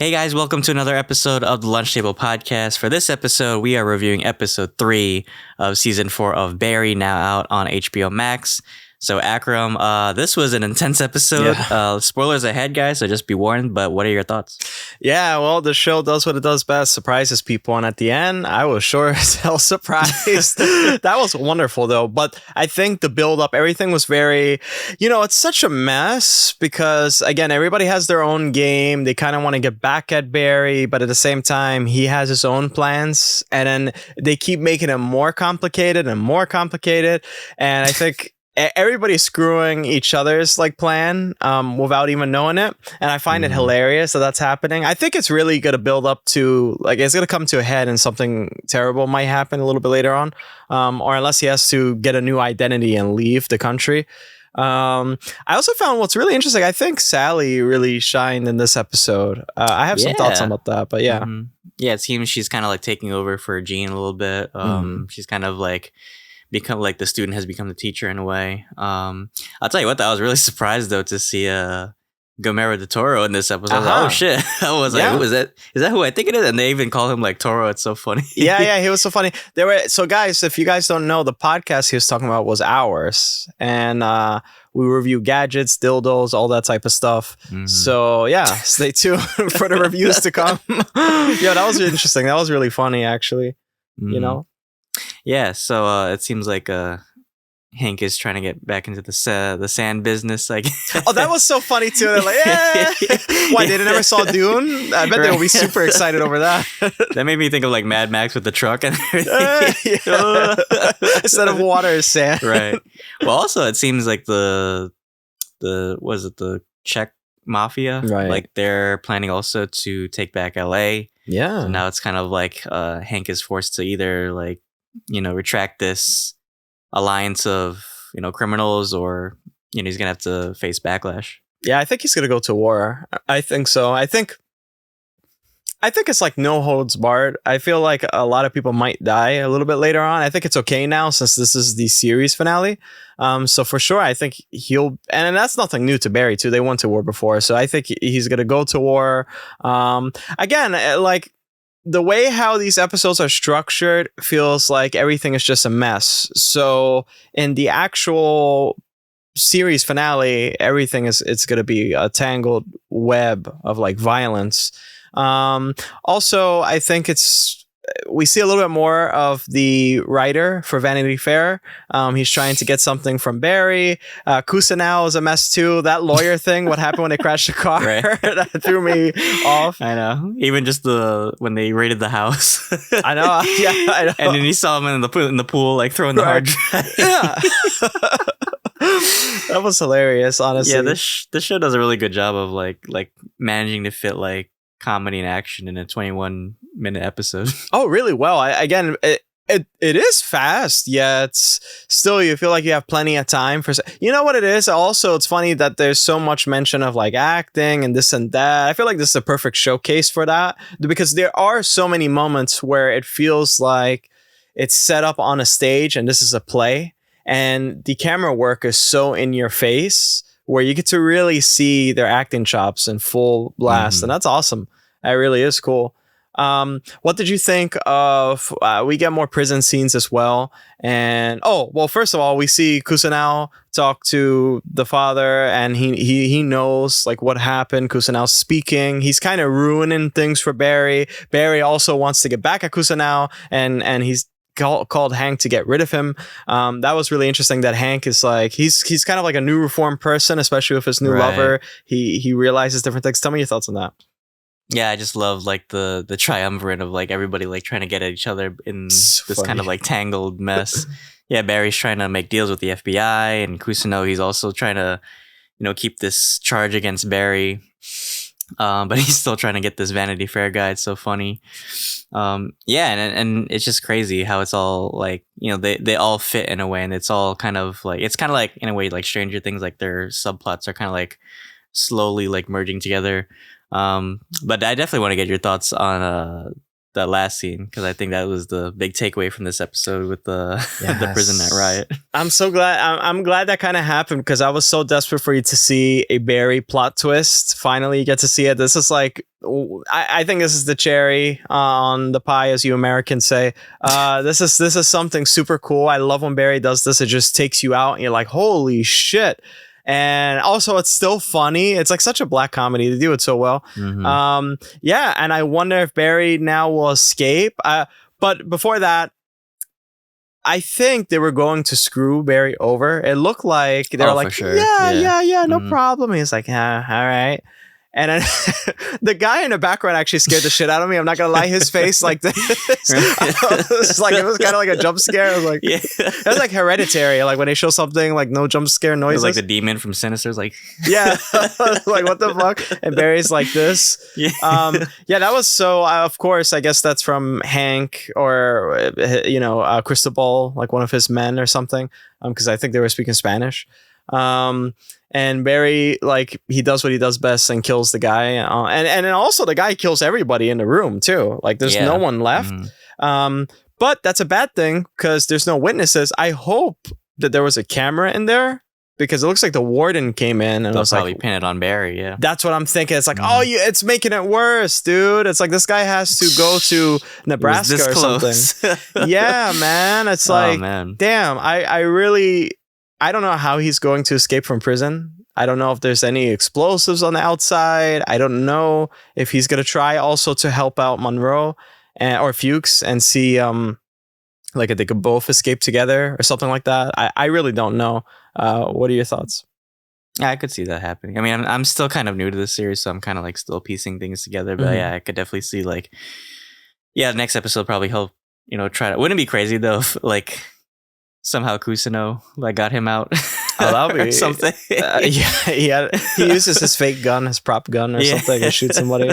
Hey guys, welcome to another episode of the Lunch Table Podcast. For this episode, we are reviewing episode 3 of season 4 of Barry, now out on HBO Max. So Akram, this was an intense episode. Yeah. Spoilers ahead, guys, so just be warned. But what are your thoughts? Yeah, well, the show does what it does best, surprises people. And at the end, I was sure as hell surprised. That was wonderful, though. But I think the build up, everything was very, it's such a mess because, again, everybody has their own game. They kind of want to get back at Barry, but at the same time, he has his own plans. And then they keep making it more complicated and more complicated. And I think everybody's screwing each other's plan without even knowing it, and I find it hilarious that that's happening. I think it's really going to build up to it's going to come to a head and something terrible might happen a little bit later on, or unless he has to get a new identity and leave the country. I also found what's really interesting. I think Sally really shined in this episode. I have some thoughts about that, but yeah. Yeah, it seems she's kind of taking over for Jean a little bit. She's kind of become the student has become the teacher in a way. I'll tell you what, I was really surprised though to see Guillermo del Toro in this episode. I was like, oh shit. I was like, who is that? Is that who I think it is? And they even call him Toro. It's so funny. Yeah, he was so funny. So guys, if you guys don't know, the podcast he was talking about was ours. And we review gadgets, dildos, all that type of stuff. So yeah, stay tuned for the reviews to come. Yeah, that was interesting. That was really funny actually. Yeah, so it seems like Hank is trying to get back into the sand business. Oh, that was so funny too. They're like, yeah. Why, they never saw Dune? I bet they'll be super excited over that. That made me think of Mad Max with the truck and everything. Instead of water is sand. Right. Well, also it seems like the Czech mafia, right? They're planning also to take back LA. Yeah. So now it's kind of Hank is forced to either retract this alliance of criminals, or he's gonna have to face backlash. Yeah, I think he's gonna go to war. I think so. I think it's no holds barred. I feel like a lot of people might die a little bit later on. I think it's okay now since this is the series finale. So for sure, I think and that's nothing new to Barry too. They went to war before, so I think he's gonna go to war. Again, the way how these episodes are structured feels like everything is just a mess. So in the actual series finale, everything it's going to be a tangled web of violence. Also, I think we see a little bit more of the writer for Vanity Fair. He's trying to get something from Barry. Kusanao is a mess too. That lawyer thing, what happened when they crashed the car, that threw me off. I know. Even just when they raided the house. I know. Yeah, I know. And then he saw him in the pool, throwing the hard drive. Yeah. That was hilarious, honestly. Yeah, this show does a really good job of managing to fit comedy and action in a 21-minute episode. Oh, really well. It is fast, yet still you feel like you have plenty of time for. You know what it is? Also, it's funny that there's so much mention of acting and this and that. I feel like this is a perfect showcase for that, because there are so many moments where it feels like it's set up on a stage and this is a play, and the camera work is so in your face where you get to really see their acting chops in full blast. And that's awesome. That really is cool. What did you think of, we get more prison scenes as well. And, first of all, we see Kusanao talk to the father, and he knows what happened. Kusanao's speaking. He's kind of ruining things for Barry. Barry also wants to get back at Kusanao, and he's called Hank to get rid of him. That was really interesting that Hank is he's kind of a new reformed person, especially with his new lover. He realizes different things. Tell me your thoughts on that. Yeah, I just love the triumvirate of everybody trying to get at each other in this kind of tangled mess. Yeah, Barry's trying to make deals with the FBI, and Kusano, he's also trying to keep this charge against Barry. But he's still trying to get this Vanity Fair guy. It's so funny. Yeah, and it's just crazy how it's all they all fit in a way, and it's all kind of it's kind of in a way Stranger Things, their subplots are kind of slowly merging together. But I definitely want to get your thoughts on that last scene, because I think that was the big takeaway from this episode with the the prison night riot. I'm so glad. I'm glad that kind of happened, because I was so desperate for you to see a Barry plot twist. Finally, you get to see it. This is like, I think this is the cherry on the pie, as you Americans say. This is something super cool. I love when Barry does this. It just takes you out, and you're like, holy shit. And also, it's still funny. It's like such a black comedy. They do it so well. Yeah, and I wonder if Barry now will escape. But before that, I think they were going to screw Barry over. It looked like they were like, sure. yeah, no problem. He's like, yeah, all right. And then the guy in the background actually scared the shit out of me. I'm not gonna lie, his face like this. It was kind of like a jump scare. I was like, it was like Hereditary, like when they show something like no jump scare noises. It was like the demon from Sinister's, like like what the fuck? And Barry's like this. That was so. Of course, I guess that's from Hank, or Cristobal, like one of his men or something. Because I think they were speaking Spanish. And Barry, like, he does what he does best and kills the guy. And also the guy kills everybody in the room too. Like, there's no one left. But that's a bad thing, because there's no witnesses. I hope that there was a camera in there, because it looks like the warden came in and was probably like, pin it on Barry. Yeah, that's what I'm thinking. It's like, it's making it worse, dude. It's like this guy has to go to Nebraska or something. Yeah, man. It's like, damn. I don't know how he's going to escape from prison. I don't know if there's any explosives on the outside. I don't know if he's going to try also to help out Monroe or Fuches and see like if they could both escape together or something like that. I really don't know. What are your thoughts? Yeah, I could see that happening. I mean, I'm still kind of new to this series, so I'm kind of like still piecing things together. But yeah, I could definitely see like, the next episode probably help, try to. Wouldn't it be crazy though if like somehow Kusino like got him out? Oh, that'll be something. He uses his fake gun, his prop gun or something, and shoots somebody.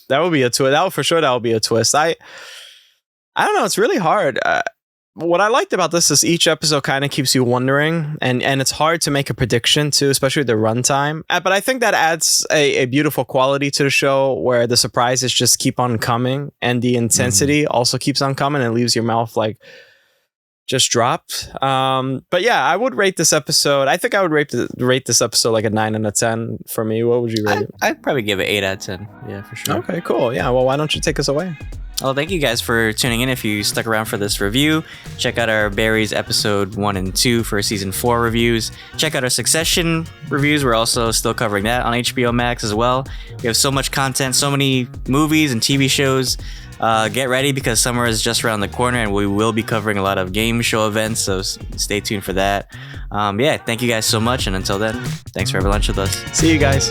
That would be a twist. That would be a twist. I don't know. It's really hard. What I liked about this is each episode kind of keeps you wondering, and it's hard to make a prediction too, especially the runtime. But I think that adds a beautiful quality to the show, where the surprises just keep on coming, and the intensity also keeps on coming, and leaves your mouth like just dropped. But yeah, I would rate this episode. I think I would rate this episode like a 9 out of 10 for me. What would you rate it? I'd probably give it 8 out of 10. Yeah, for sure. Okay, cool. Yeah, well, why don't you take us away? Well, thank you guys for tuning in. If you stuck around for this review, check out our Barry's episode 1 and 2 for season 4 reviews. Check out our Succession reviews. We're also still covering that on HBO Max as well. We have so much content, so many movies and TV shows. Get ready, because summer is just around the corner, and we will be covering a lot of game show events, so stay tuned for that. Thank you guys so much, and until then, thanks for having lunch with us. See you guys.